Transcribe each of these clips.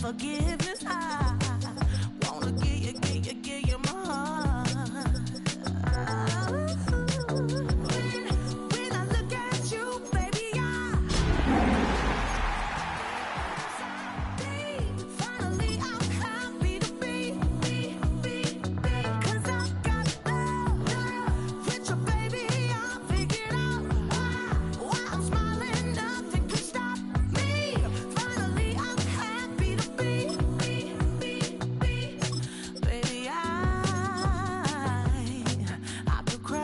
forgiveness. I wanna give you my heart. When I look at you, baby, finally I'm happy to be, 'cause I got love with you, baby. I figured out why I'm smiling, nothing can stop me. Finally I'm happy to be, baby. I could cry,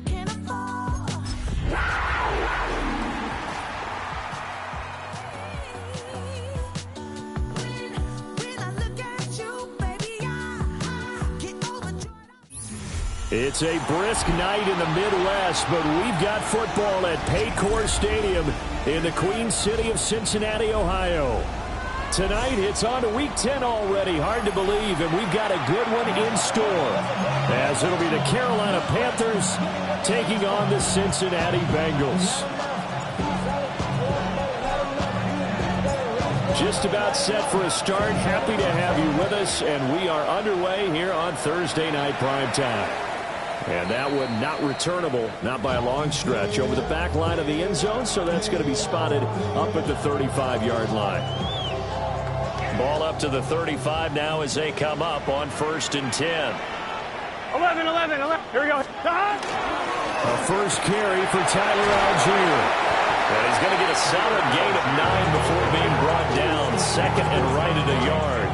can I fall? When I look at you, baby, I get overjoyed. It's a brisk night in the Midwest, but we've got football at Paycor Stadium in the Queen City of Cincinnati, Ohio. Tonight, it's on to Week 10 already. Hard to believe, and we've got a good one in store, as it'll be the Carolina Panthers taking on the Cincinnati Bengals. Just about set for a start. Happy to have you with us, and we are underway here on Thursday Night Primetime. And that one not returnable, not by a long stretch, over the back line of the end zone, so that's going to be spotted up at the 35-yard line. Ball up to the 35 now as they come up on 1st and 10. 11. Here we go. A first carry for Tyler Algier. And he's going to get a solid gain of 9 before being brought down. Second and right at a yard.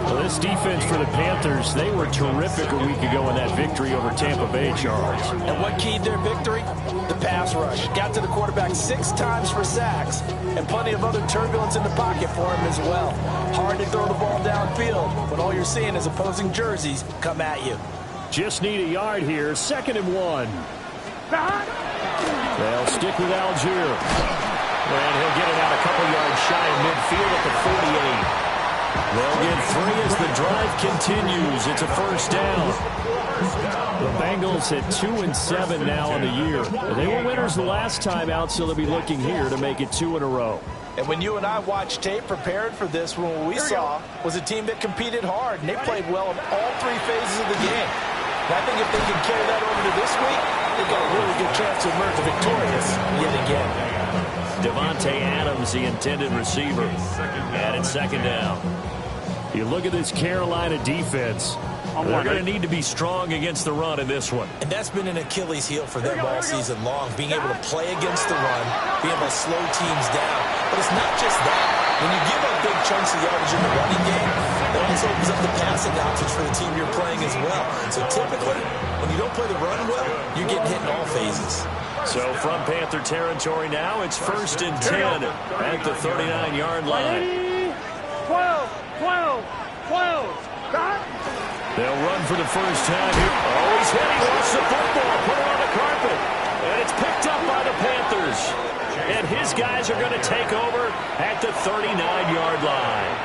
Well, this defense for the Panthers, they were terrific a week ago in that victory over Tampa Bay, Charles. And what keyed their victory? The pass rush. Got to the quarterback 6 times for sacks, and plenty of other turbulence in the pocket for him as well. Hard to throw the ball downfield, but all you're seeing is opposing jerseys come at you. Just need a yard here. 2nd and 1. They'll stick with Algier. And he'll get it out a couple yards shy of midfield at the 48. They'll get 3 as the drive continues. It's a first down. The Bengals at 2-7 now on the year. They were winners the last time out, so they'll be looking here to make it 2 in a row. And when you and I watched tape prepared for this, what we saw was a team that competed hard, and they played well in all 3 phases of the game. And I think if they can carry that over to this week, they've got a really good chance to emerge victorious yet again. Devontae Adams, the intended receiver, and it's 2nd down. You look at this Carolina defense. They're going to need to be strong against the run in this one. And that's been an Achilles heel for them all season long, being able to play against the run, being able to slow teams down. But it's not just that. When you give up big chunks of yardage in the running game, it also opens up the passing options for the team you're playing as well. So typically, when you don't play the run well, you're getting hit in all phases. So from Panther territory now, it's 1st and 10 at the 39-yard line. 12. They'll run for the first time here. Oh, he's hit. He lost the football. Put it on the carpet. And it's picked up by the Panthers. And his guys are going to take over at the 39-yard line.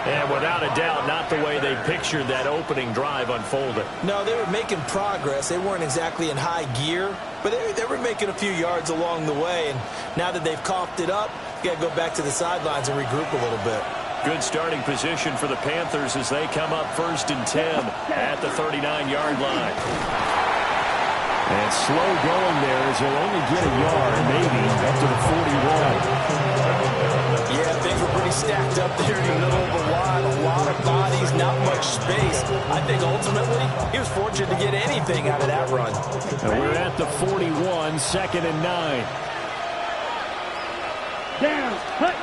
And without a doubt, not the way they pictured that opening drive unfolded. No, they were making progress. They weren't exactly in high gear, but they were making a few yards along the way. And now that they've coughed it up, you got to go back to the sidelines and regroup a little bit. Good starting position for the Panthers as they come up 1st and 10 at the 39-yard line. And slow going there as they'll only get a yard, maybe, up to the 41. Yeah, things were pretty stacked up there in the middle of the line. A lot of bodies, not much space. I think ultimately he was fortunate to get anything out of that run. And we're at the 41, 2nd and 9. Down. Cut.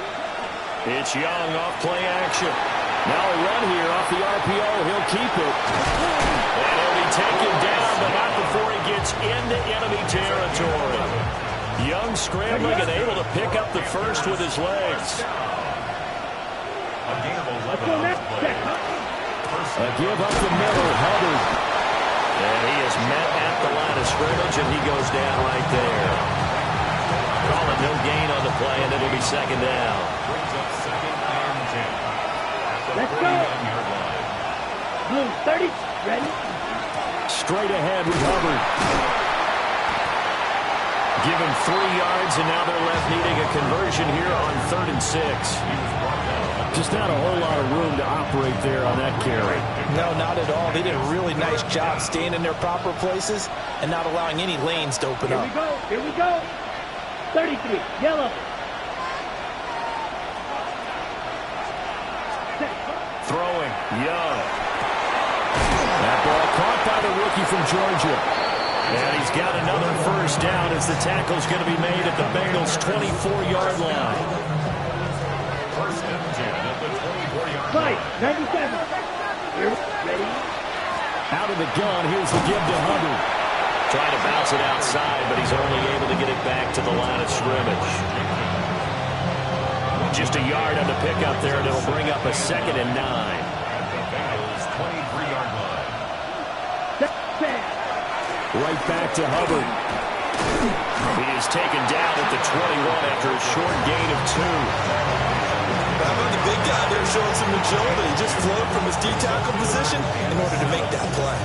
It's Young off play action. Now a run here off the RPO. He'll keep it. And he'll be taken down, but not before he gets into enemy territory. Young scrambling and able to pick up the first with his legs. A give up the middle, Hubbard. And he is met at the line of scrimmage, and he goes down right there. Call it no gain on the play, and it'll be 2nd down. Let's go. Blue 30. Ready? Straight ahead with Hubbard. Give him 3 yards, and now they're left needing a conversion here on 3rd and 6. Just not a whole lot of room to operate there on that carry. No, not at all. They did a really nice job staying in their proper places and not allowing any lanes to open up. Here we go. 33, yellow. Throwing, Young. That ball caught by the rookie from Georgia. And he's got another first down as the tackle's going to be made at the Bengals' 24-yard line. First and 10 at the 24-yard line. 97. Here, ready. Out of the gun, here's the give to Hubbard. Trying to bounce it outside, but he's only able to get it back to the line of scrimmage. Just a yard on the pickup there, and it'll bring up a 2nd and 9. At the Bengals' 23-yard line. Right back to Hubbard. He is taken down at the 21 after a short gain of 2. How about the big guy there showing some agility? He just flowed from his D-tackle position in order to make that play.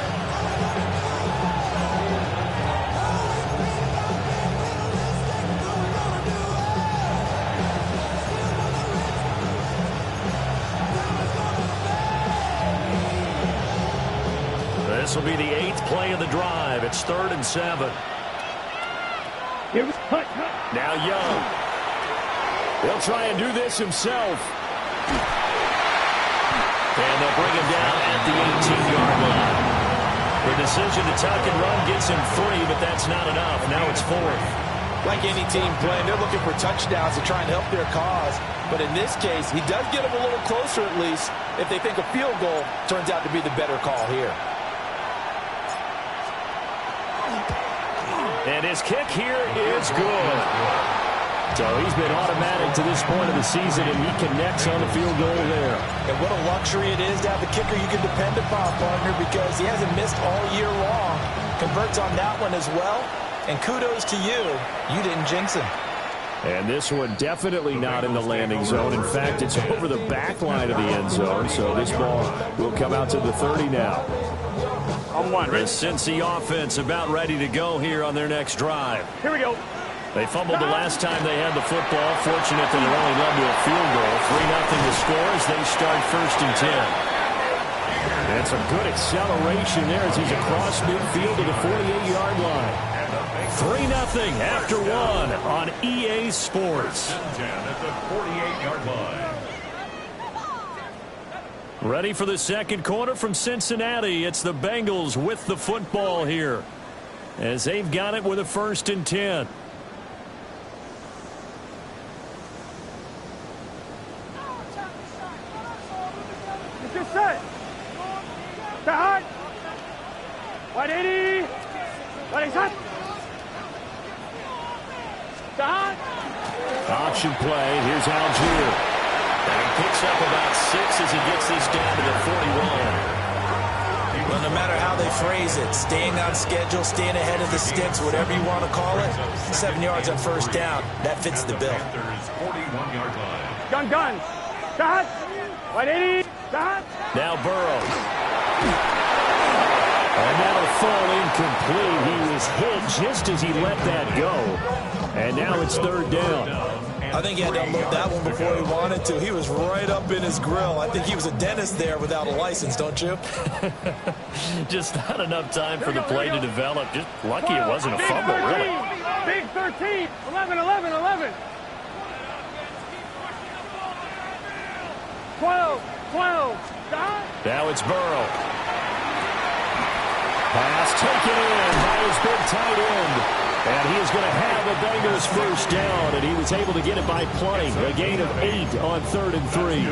This will be the 8th play of the drive. It's 3rd and 7. Now Young. He'll try and do this himself. And they'll bring him down at the 18-yard line. The decision to tuck and run gets him 3, but that's not enough. Now it's 4th. Like any team playing, they're looking for touchdowns to try and help their cause. But in this case, he does get them a little closer at least if they think a field goal turns out to be the better call here. And his kick here is good. So he's been automatic to this point of the season, and he connects on the field goal there. And what a luxury it is to have a kicker you can depend upon, partner, because he hasn't missed all year long. Converts on that one as well. And kudos to you. You didn't jinx him. And this one definitely not in the landing zone. In fact, it's over the back line of the end zone. So this ball will come out to the 30 now. The Cincy offense about ready to go here on their next drive. Here we go. They fumbled the last time they had the football. Fortunate that it only led to a field goal. 3-0 to score as they start 1st and 10. And some good acceleration there as he's across midfield to the 48-yard line. 3-0 after 1 on EA Sports. 10 at the 48-yard line. Ready for the second quarter from Cincinnati. It's the Bengals with the football here as they've got it with a 1st and 10. Get your set. Start. 180. 180. Start. Option play. Here's Algier. And he picks up about 6 as he gets this down to the 41. Well, no matter how they phrase it, staying on schedule, staying ahead of the sticks, whatever you want to call it, 7 yards on first down, that fits the bill. Gun. Start. 180. Start. Now Burrow. And that'll fall incomplete. He was hit just as he let that go. And now it's 3rd down. I think he had to unload that one before he wanted to. He was right up in his grill. I think he was a dentist there without a license, don't you? Just not enough time for the play to develop. Just lucky it wasn't a fumble, really. Big 13. 11. 12. Stop. Now it's Burrow. Pass taken in by his big tight end. And he is going to have the Bengals first down, and he was able to get it by plenty. A gain of 8 on 3rd and 3.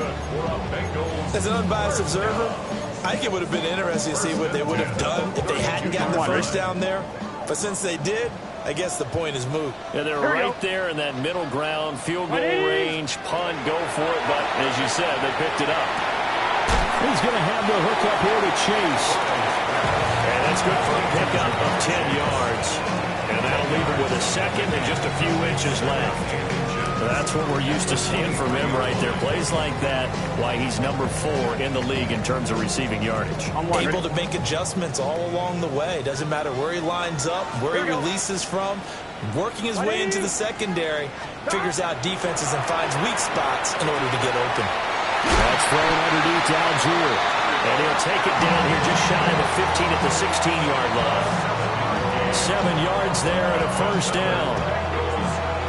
As an unbiased observer, I think it would have been interesting to see what they would have done if they hadn't gotten the first down there. But since they did, I guess the point is moot. Yeah, they're right there in that middle ground, field goal range, punt, go for it. But as you said, they picked it up. He's going to have the hook up here to Chase. And that's good for a pickup of 10 yards. And that'll leave him with a 2nd and just a few inches left. So that's what we're used to seeing from him right there. Plays like that, why he's number 4 in the league in terms of receiving yardage. Able to make adjustments all along the way. Doesn't matter where he lines up, where he releases from. Working his way into the secondary, figures out defenses and finds weak spots in order to get open. That's thrown underneath to Algier. And he'll take it down here just shy of the 15 at the 16-yard line. 7 yards there and a first down.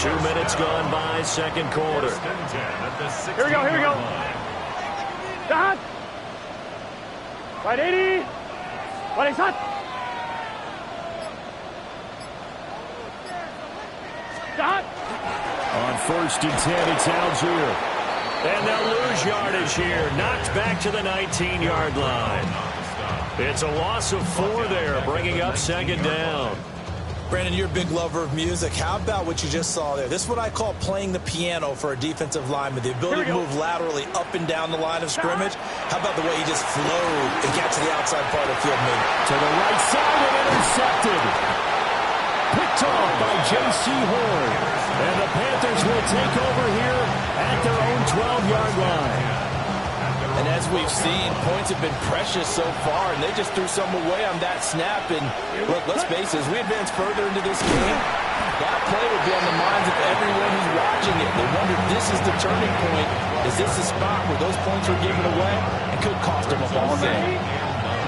2 minutes gone by, second quarter. Here we go, here we go. Stop. 180. 180. Stop. On 1st and 10, it's Algier. And they'll lose yardage here. Knocked back to the 19-yard line. It's a loss of 4 there, bringing up second down. Brandon, you're a big lover of music. How about what you just saw there? This is what I call playing the piano for a defensive lineman. The ability to move laterally up and down the line of scrimmage. How about the way he just flowed and got to the outside part of the field, maybe? To the right side and intercepted. Picked off by J.C. Horn. And the Panthers will take over here at their own 12-yard line. And as we've seen, points have been precious so far, and they just threw some away on that snap. And look, let's face it, as we advance further into this game, that play will be on the minds of everyone who's watching it. They wonder if this is the turning point. Is this the spot where those points were given away and could cost them a ball game?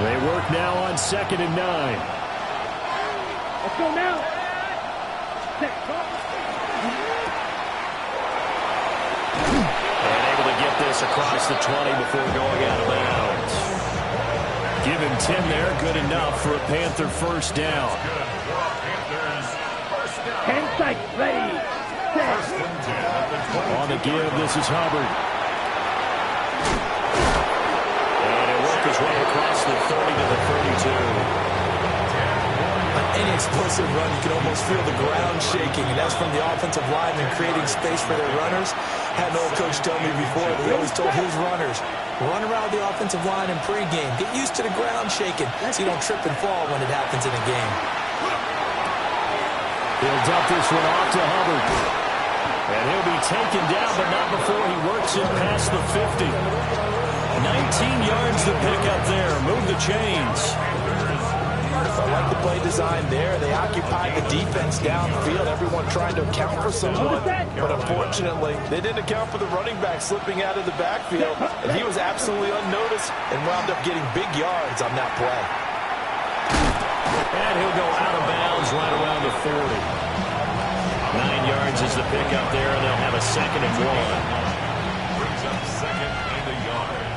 They work now on 2nd and 9. Let's go now. And able to get this across the 20 before going out of bounds. Give him 10 there, good enough for a Panther first down. 10 seconds, ready, set. On the give, this is Hubbard. And he'll work his way across the 30 to the 32. Any explosive run, you can almost feel the ground shaking, and that's from the offensive linemen creating space for their runners. Had an old coach tell me before, he always told his runners, run around the offensive line in pregame. Get used to the ground shaking so you don't trip and fall when it happens in a game. He'll dump this one off to Hubbard. And he'll be taken down, but not before he works it past the 50. 19 yards to pick up there. Move the chains. I like the play design there. They occupied the defense downfield, everyone trying to account for someone. But unfortunately, they didn't account for the running back slipping out of the backfield. And he was absolutely unnoticed and wound up getting big yards on that play. And he'll go out of bounds right around the 40. 9 yards is the pickup there, and they'll have a 2nd and 1. Brings up 2nd and a yard.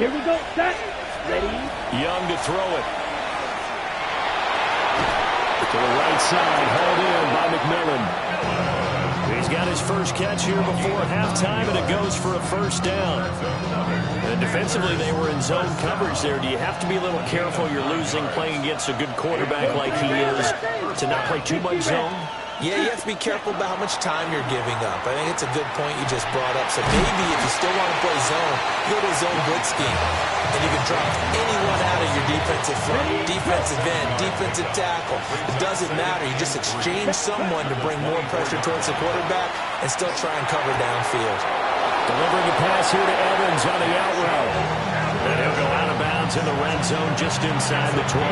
Here we go, set, ready. Young to throw it. To the right side, hauled in by McMillan. He's got his first catch here before halftime, and it goes for a first down. And defensively, they were in zone coverage there. Do you have to be a little careful? You're losing playing against a good quarterback like he is to not play too much zone? Yeah, you have to be careful about how much time you're giving up. I think it's a good point you just brought up. So maybe if you still want to play zone, go to a zone blitz scheme. And you can drop anyone out of your defensive front, defensive end, defensive tackle. It doesn't matter. You just exchange someone to bring more pressure towards the quarterback and still try and cover downfield. Delivering a pass here to Evans on the out route. And he'll go out of bounds in the red zone just inside the 20.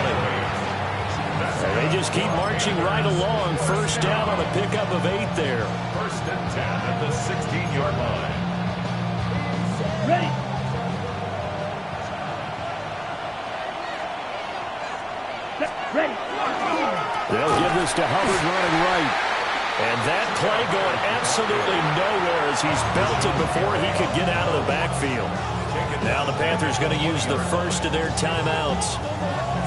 And they just keep marching right along. First down on a pickup of 8 there. 1st and 10 at the 16-yard line. Ready. Set, ready. They'll give this to Hubbard running right. And that play going absolutely nowhere as he's belted before he could get out of the backfield. Now the Panthers going to use the first of their timeouts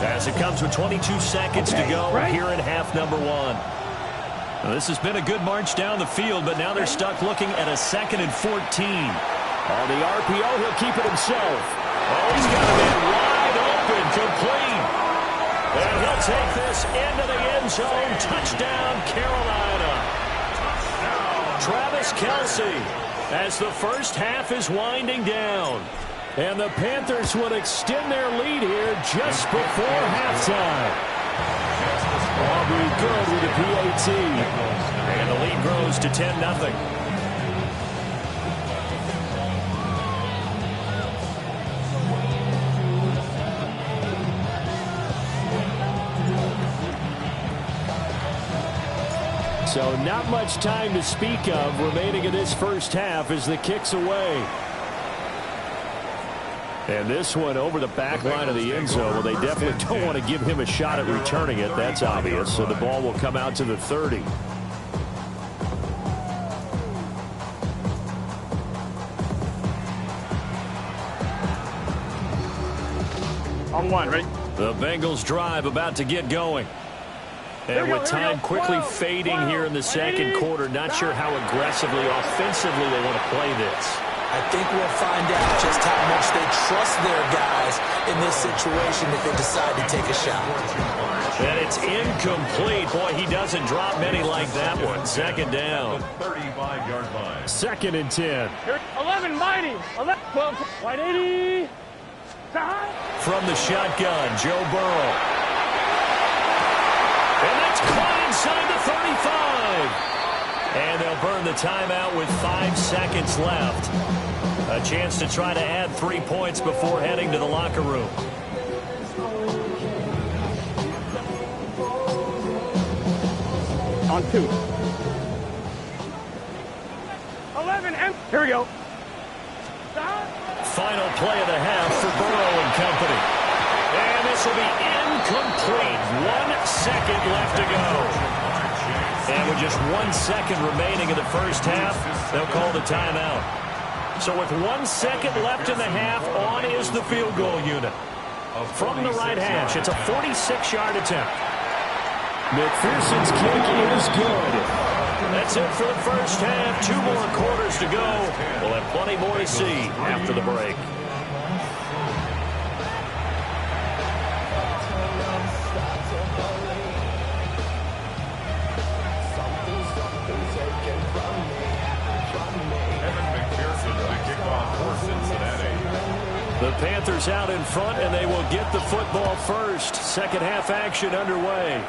as it comes with 22 seconds to go here in half number 1. Now, this has been a good march down the field, but now they're stuck looking at a 2nd and 14. On the RPO, he'll keep it himself. Oh, he's got a man wide open, complete. And he'll take this into the end zone. Touchdown, Carolina. Travis Kelce as the first half is winding down. And the Panthers would extend their lead here just before halftime. Aubrey good with the PAT. And the lead grows to 10-0. So not much time to speak of remaining in this first half as the kick's away. And this one over the back line of the end zone. Well, they definitely don't want to give him a shot at returning it. That's obvious. So the ball will come out to the 30. On one, ready? The Bengals drive about to get going. And with time quickly fading here in the second quarter, not sure how aggressively, offensively they want to play this. I think we'll find out just how much they trust their guys in this situation if they decide to take a shot. And it's incomplete. Boy, he doesn't drop many like that one. Second down. 35-yard line. Second and 10. 11, mighty. 11, 12, 180. From the shotgun, Joe Burrow. And that's caught inside the 35. And they'll burn the timeout with 5 seconds left. A chance to try to add 3 points before heading to the locker room. On 2. 11, and here we go. Final play of the half for Burrow and company. And this will be incomplete. 1 second left to go. And with just 1 second remaining in the first half, they'll call the timeout. So with 1 second left in the half, on is the field goal unit. From the right hash, it's a 46-yard attempt. McPherson's kick is good. That's it for the first half. 2 more quarters to go. We'll have plenty more to see after the break. The Panthers out in front, and they will get the football first. Second half action underway.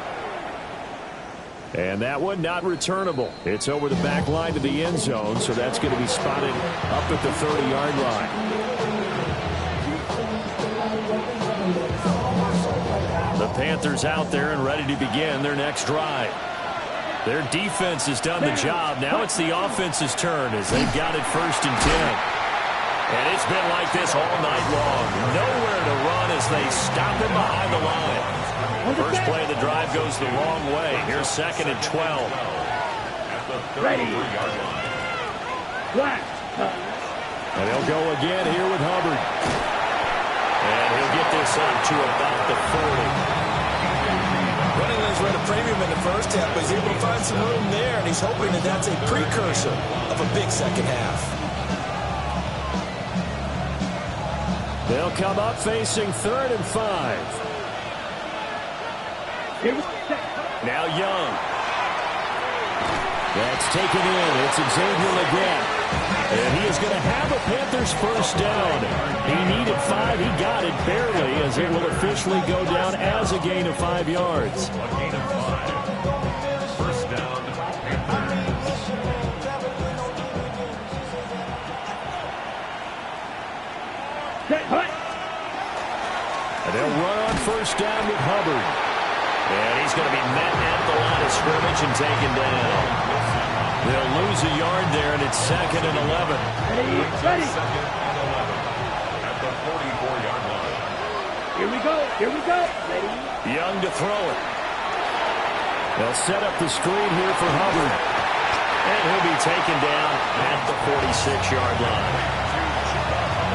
And that one not returnable. It's over the back line to the end zone, so that's going to be spotted up at the 30-yard line. The Panthers out there and ready to begin their next drive. Their defense has done the job. Now it's the offense's turn as they've got it first and 10. And it's been like this all night long. Nowhere to run as they stop him behind the line. First play of the drive goes the wrong way. Here's second and 12. Ready. And he'll go again here with Hubbard. And he'll get this up to about the 40. Running lanes were at a premium in the first half, but he's able to find some room there, and he's hoping that that's a precursor of a big second half. They'll come up facing 3rd and 5. Now Young. That's taken in. It's Xavier again. And he is going to have a Panthers first down. He needed 5. He got it barely as it will officially go down as a gain of 5 yards. A gain of 5. First down. And they'll run on first down with Hubbard. And he's going to be met at the line of scrimmage and taken down. They'll lose a yard there, and it's 2nd and 11. Ready. 2nd and 11 at the 44-yard line. Here we go. Ready. Young to throw it. They'll set up the screen here for Hubbard. And he'll be taken down at the 46-yard line.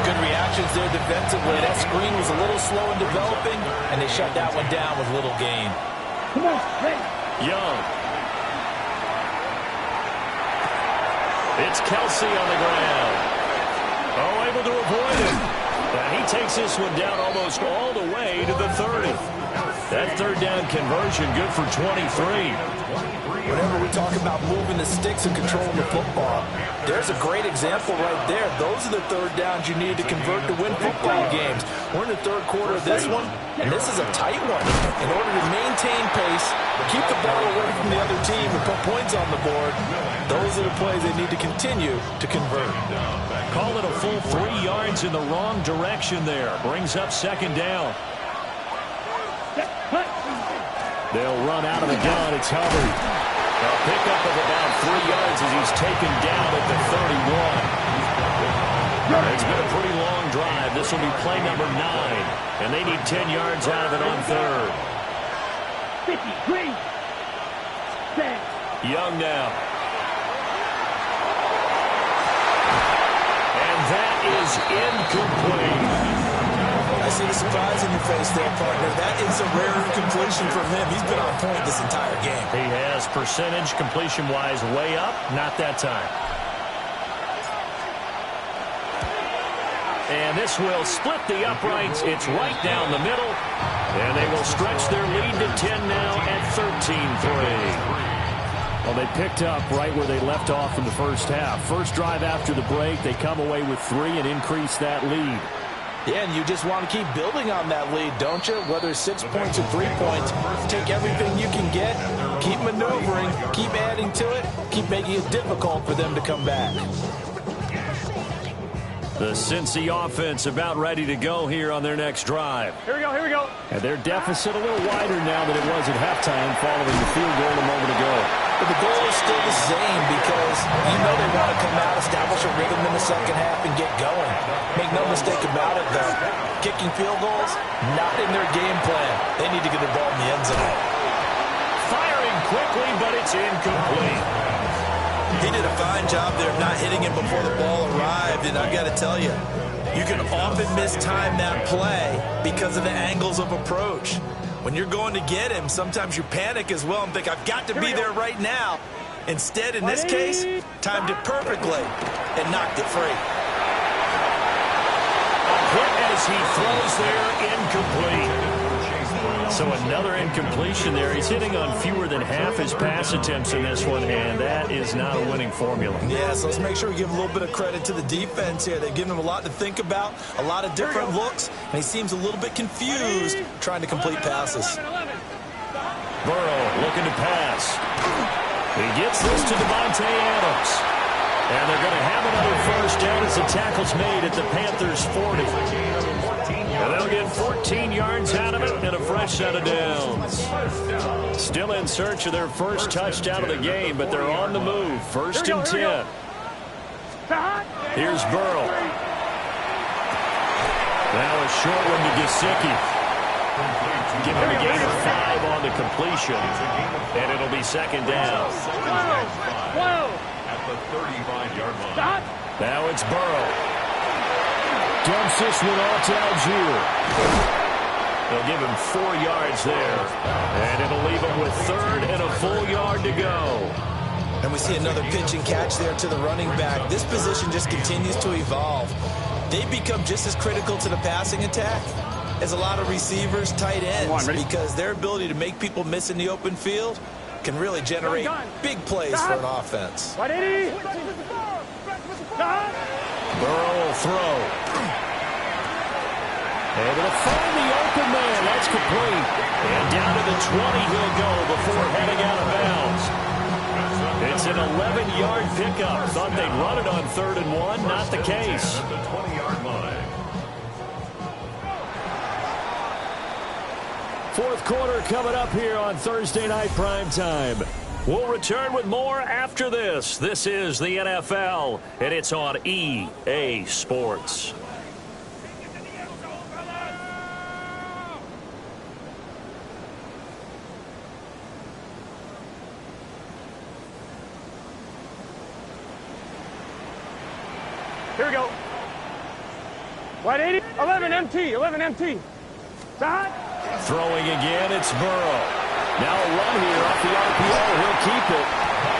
Good reactions there defensively. That screen was a little slow in developing, and they shut that one down with little gain. Come on, ready. Young. It's Kelsey on the ground. Oh, able to avoid it. And he takes this one down almost all the way to the 30. That third down conversion good for 23. Whenever we talk about moving the sticks and controlling the football, there's a great example right there. Those are the third downs you need to convert to win football games. We're in the third quarter of this one, and this is a tight one. In order to maintain pace, keep the ball away from the other team, and put points on the board, those are the plays they need to continue to convert. Call it a full 3 yards in the wrong direction there. Brings up second down. They'll run out of the gun. It's Hubbard. A pickup of about 3 yards as he's taken down at the 31. It's been a pretty long drive. This will be play number 9, and they need 10 yards out of it on third. 50, green. 10. Young now. And that is incomplete. I see the surprise in your face there, partner. That is a rare incompletion from him. He's been on point this entire game. He has percentage completion-wise way up. Not that time. And this will split the uprights. It's right down the middle. And they will stretch their lead to 10 now at 13-3. Well, they picked up right where they left off in the first half. First drive after the break, they come away with 3 and increase that lead. Yeah, and you just want to keep building on that lead, don't you? Whether it's 6 points or 3 points, take everything you can get, keep maneuvering, keep adding to it, keep making it difficult for them to come back. The Cincy offense about ready to go here on their next drive. Here we go, here we go. And their deficit a little wider now than it was at halftime following the field goal a moment ago. But the goal is still the same because you know they want to come out, establish a rhythm in the second half, and get going. Make no mistake about it, though. Kicking field goals, not in their game plan. They need to get the ball in the end zone. Firing quickly, but it's incomplete. He did a fine job there of not hitting him before the ball arrived, and I've got to tell you, you can often mistime that play because of the angles of approach. When you're going to get him, sometimes you panic as well and think, I've got to be there right now. Instead, in this case, timed it perfectly and knocked it free. A hit as he throws there, incomplete. So another incompletion there. He's hitting on fewer than half his pass attempts in this one, and that is not a winning formula. Yeah, so let's make sure we give a little bit of credit to the defense here. They've given him a lot to think about, a lot of different looks, and he seems a little bit confused trying to complete passes. Burrow looking to pass. He gets this to Devontae Adams. And they're going to have another first down as the tackle's made at the Panthers' 40. And they'll get 14 yards out of it and a fresh set of downs. Still in search of their first touchdown of the game, but they're on the move. First and 10. Here's Burrow. Now a short one to Gesicki. Give him a gain of 5 on the completion. And it'll be second down. At the 35-yard line. Now it's Burrow. Dumps this one off to Algier. They'll give him 4 yards there. And it'll leave him with third and a full yard to go. And we see another pitch and catch there to the running back. This position just continues to evolve. They become just as critical to the passing attack as a lot of receivers, tight ends, because their ability to make people miss in the open field can really generate big plays for an offense. Burrow will throw. Able to find the open man. That's complete. And down to the 20 he'll go before heading out of bounds. It's an 11-yard pickup. Thought they'd run it on 3rd and 1. Not the case. At the 20-yard line. Fourth quarter coming up here on Thursday Night Primetime. We'll return with more after this. This is the NFL, and it's on EA Sports. Here we go. Wide 80, 11 MT, 11 MT. Side. Throwing again, it's Burrow. Now a run here off the RPO. He'll keep it.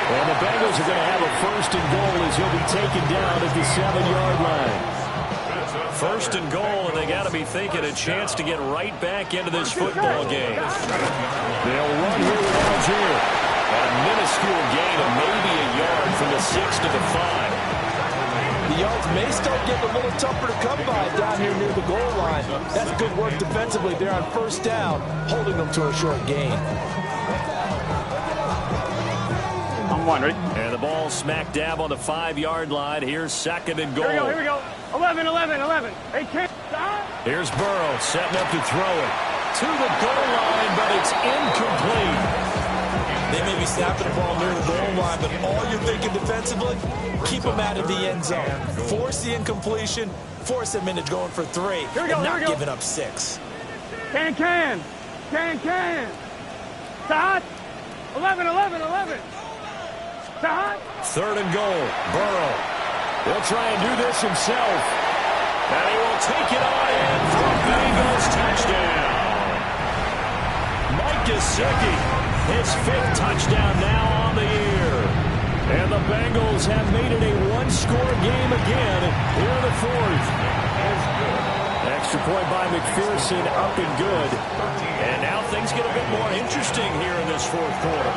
And the Bengals are going to have a first and goal as he'll be taken down at the 7-yard line. First and goal, and they got to be thinking a chance to get right back into this football game. They'll run here with Algier. A minuscule gain of maybe a yard from the 6 to the 5. The yards may start getting a little tougher to come by down here near the goal line. That's good work defensively there on first down, holding them to a short gain. I'm one, ready? And the ball smack dab on the 5-yard line. Here's second and goal. Here we go. 11, 11, 11. Hey, can't stop. Here's Burrow setting up to throw it. To the goal line, but it's incomplete. They may be snapping the ball near the goal line, but all you're thinking defensively, keep them out of the end zone. Force the incompletion, force them into going for 3, and not giving up 6. Can. Sahad. 11. Sahad. 3rd and goal. Burrow. He'll try and do this himself. And he will take it on in for a Bengals touchdown. Mike Gesicki, his 5th touchdown now on the year. And the Bengals have made it a one-score game again here in the 4th. Extra point by McPherson, up and good. And now things get a bit more interesting here in this 4th quarter.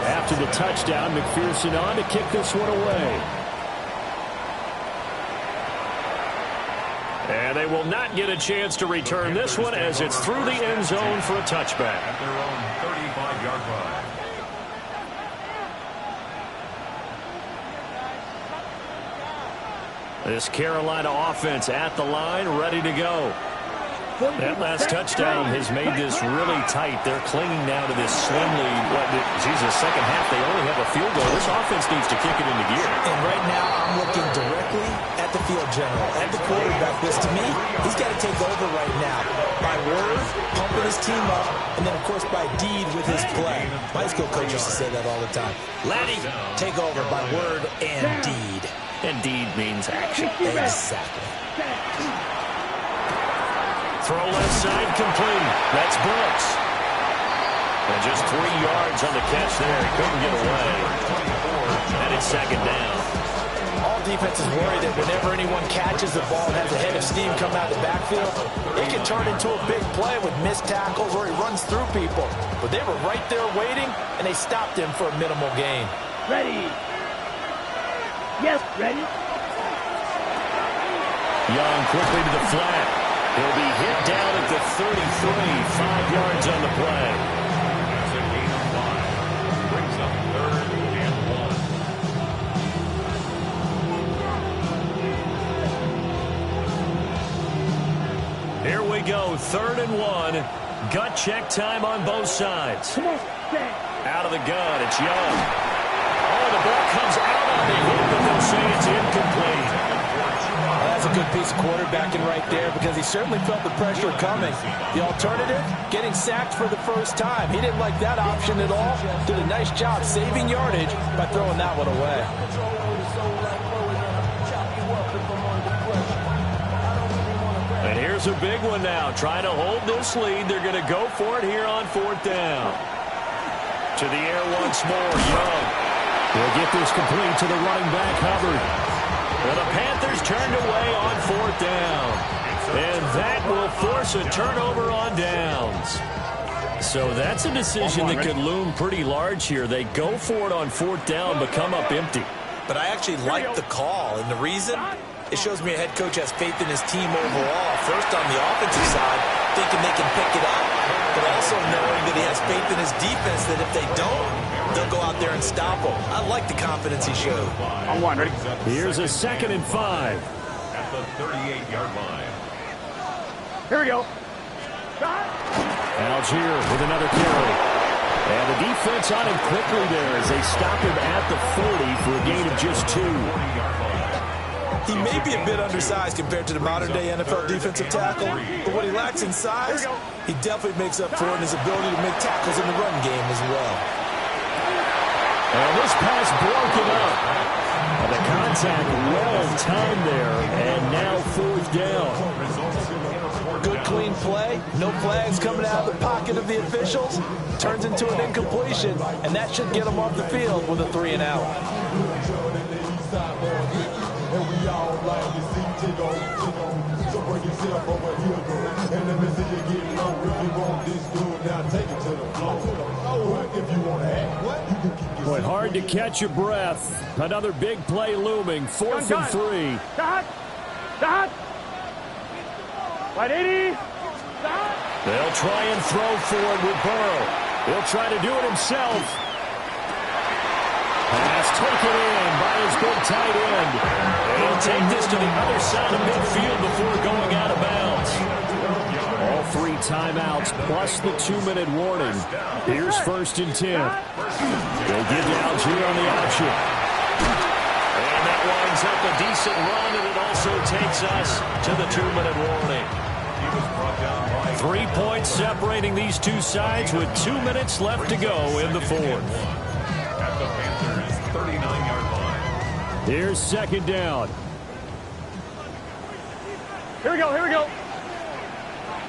After the touchdown, McPherson on to kick this one away. And they will not get a chance to return this one as it's through the end zone for a touchback. At their own 35-yard line. This Carolina offense at the line, ready to go. That last touchdown has made this really tight. They're clinging now to this slim lead. Second half, they only have a field goal. This offense needs to kick it into gear. And right now, I'm looking directly at the field general, at the quarterback. This, to me, he's got to take over right now. By word, pumping his team up, and then, of course, by deed with his play. My high school coach used to say that all the time. Laddie, take over by word and deed. And deed means action. Exactly. Throw left side complete. That's Brooks. And just 3 yards on the catch there. He couldn't get away. And it's 2nd down. All defenses worry that whenever anyone catches the ball and has a head of steam come out of the backfield, it can turn into a big play with missed tackles or he runs through people. But they were right there waiting, and they stopped him for a minimal gain. Ready. Yes, ready. Young quickly to the flat. He'll be hit down at the 33, 5 yards on the play. That's a gain of 5. Brings up 3rd and 1. Here we go, 3rd and 1. Gut check time on both sides. Come on, out of the gun, it's Young. Oh, the ball comes out on the hit, but they'll say it's incomplete. That's a good piece of quarterbacking right there because he certainly felt the pressure coming. The alternative, getting sacked for the first time. He didn't like that option at all. Did a nice job saving yardage by throwing that one away. And here's a big one now. Trying to hold this lead. They're going to go for it here on 4th down. To the air once more, Young. He'll get this complete to the running back, Hubbard. Well, the Panthers turned away on 4th down. And that will force a turnover on downs. So that's a decision that could loom pretty large here. They go for it on 4th down, but come up empty. But I actually like the call, and the reason? It shows me a head coach has faith in his team overall. First on the offensive side, thinking they can pick it up, but also knowing that he has faith in his defense that if they don't, they'll go out there and stop them. I like the confidence he showed. On 1, ready? Here's a 2nd and 5. At the 38-yard line. Here we go. Algier with another carry. And the defense on him quickly there as they stop him at the 40 for a gain of just 2. He may be a bit undersized compared to the modern-day NFL defensive tackle, but what he lacks in size, he definitely makes up for it in his ability to make tackles in the run game as well. And this pass broken up. And the contact well timed there, and now 4th down. Good clean play, no flags coming out of the pocket of the officials, turns into an incompletion, and that should get him off the field with a 3 and out. Boy, hard to catch your breath. Another big play looming. 4th and 3. Stop. 180. They'll try and throw forward with Burrow. He'll try to do it himself. Pass taken in by his big tight end. He'll take this to the other side of midfield before going out of bounds. All 3 timeouts plus the 2-minute warning. Here's 1st and 10. They give to Algier on the option. And that winds up a decent run, and it also takes us to the 2-minute warning. 3 points separating these two sides with 2 minutes left to go in the 4th. At the Panthers' 39-yard line. Here's 2nd down. Here we go, here we go.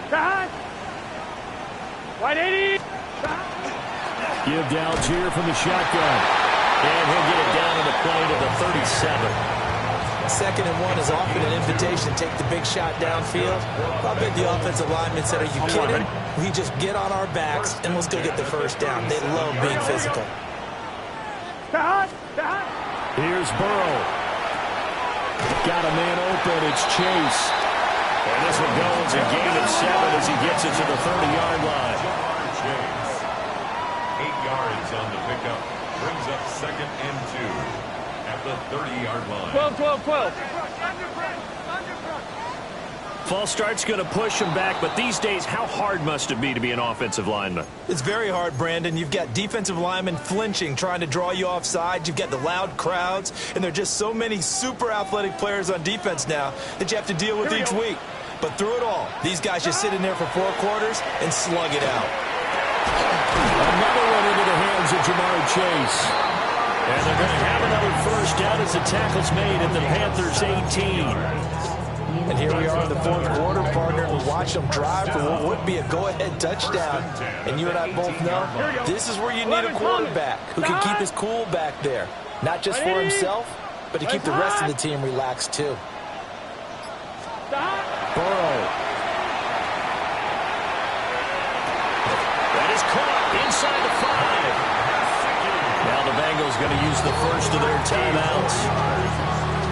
Behind. Wide 80. Give to Algier from the shotgun. And he'll get it down on the play to the 37. 2nd and 1 is often an invitation to take the big shot downfield. I bet the offensive lineman said, are you kidding? We just get on our backs and let's go get the 1st down. They love being physical. Here's Burrow. Got a man open. It's Chase. And this one goes a gain of 7 as he gets it to the 30-yard line. 8 yards on the pickup. Brings up 2nd and 2 at the 30-yard line. 12. False start's going to push him back, but these days, how hard must it be to be an offensive lineman? It's very hard, Brandon. You've got defensive linemen flinching, trying to draw you offside. You've got the loud crowds, and there are just so many super athletic players on defense now that you have to deal with each week. But through it all, these guys just sit in there for 4 quarters and slug it out. Another one into the hands of Jamar Chase. And they're going to have another 1st down as the tackle's made at the Panthers' 18. And here we are in the 4th quarter, partner. We watch them drive for what would be a go-ahead touchdown. And you and I both know this is where you need a quarterback who can keep his cool back there. Not just for himself, but to keep the rest of the team relaxed too. Burrow. That is caught inside the 5. Now the Bengals going to use the 1st of their timeouts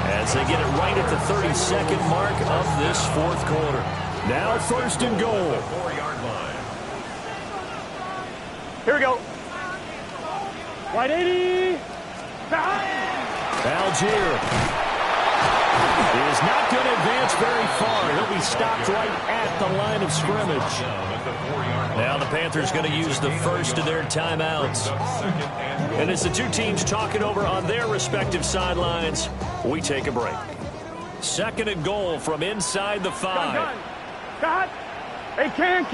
as they get it right at the 32nd mark of this 4th quarter. Now 1st and goal. 4-yard line. Here we go. Wide 80. Algier is not going to advance very far. He'll be stopped right at the line of scrimmage. Now the Panthers going to use the 1st of their timeouts. And as the two teams talk it over on their respective sidelines, we take a break. 2nd and goal from inside the 5. Cut. Hey, can.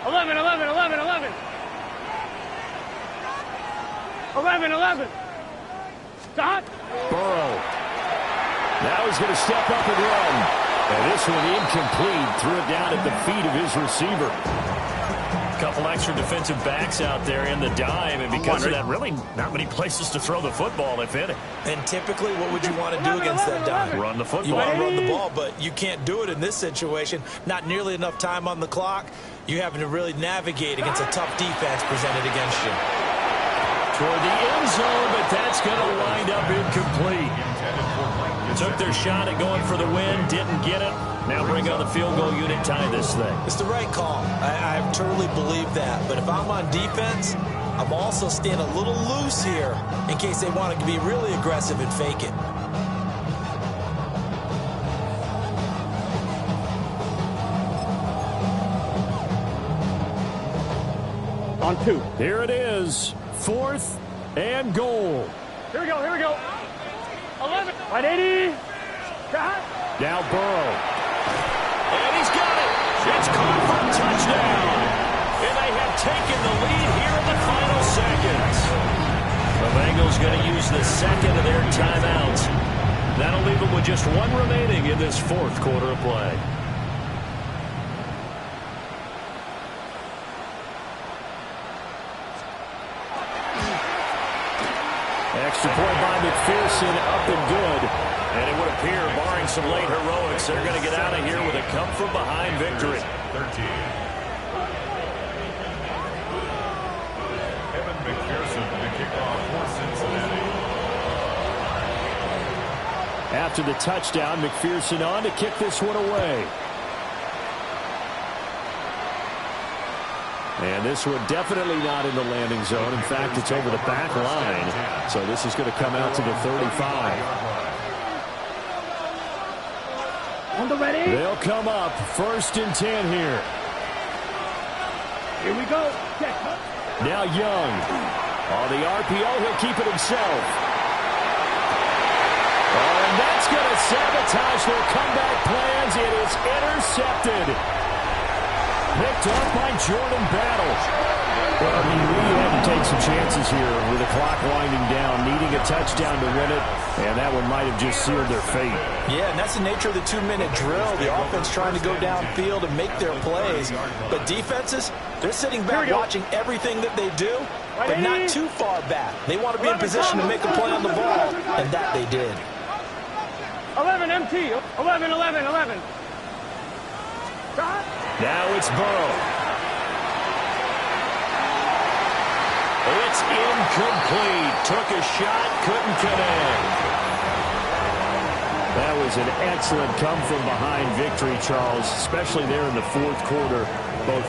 11. 11. Stop. Burrow. Now he's going to step up and run. And this one incomplete. Threw it down at the feet of his receiver. Couple extra defensive backs out there in the dime, and because of that, really not many places to throw the football, if any. And typically, what would you want to do against that dime? Run the football. You want to run the ball, but you can't do it in this situation. Not nearly enough time on the clock. You're having to really navigate against a tough defense presented against you. Toward the end zone, but that's going to wind up incomplete. Took their shot at going for the win, didn't get it. Now bring on the field goal unit, tie this thing. It's the right call. I totally believe that. But if I'm on defense, I'm also staying a little loose here in case they want to be really aggressive and fake it. On 2. Here it is. 4th and goal. Here we go. 11. Wide 80. Cut. Now Burrow. And he's got it. It's caught for a touchdown. And they have taken the lead here in the final seconds. The Bengals going to use the 2nd of their timeouts. That'll leave them with just 1 remaining in this 4th quarter of play. Extra point by McPherson, up and good. And it would appear, barring some late heroics, they're going to get out of here with a come-from-behind victory. 13. Evan McPherson to kick off for Cincinnati. After the touchdown, McPherson on to kick this one away. And this one definitely not in the landing zone. In fact, it's over the back line. So this is going to come out to the 35. On the ready. They'll come up 1st and 10 here. Here we go. Check. Now Young. On the RPO, he'll keep it himself. Oh, and that's going to sabotage their comeback plans. It is intercepted. Picked up by Jordan Battle. Well, I mean, we had to take some chances here with the clock winding down, needing a touchdown to win it, and that one might have just sealed their fate. Yeah, and that's the nature of the 2-minute drill. The offense trying to go downfield and make their plays. But defenses, they're sitting back watching everything that they do, but not too far back. They want to be in position to make a play on the ball, and that they did. 11 MT. 11, 11, 11. Now it's Burrow. It's incomplete. Took a shot, couldn't connect. That was an excellent come-from-behind victory, Charles, especially there in the 4th quarter.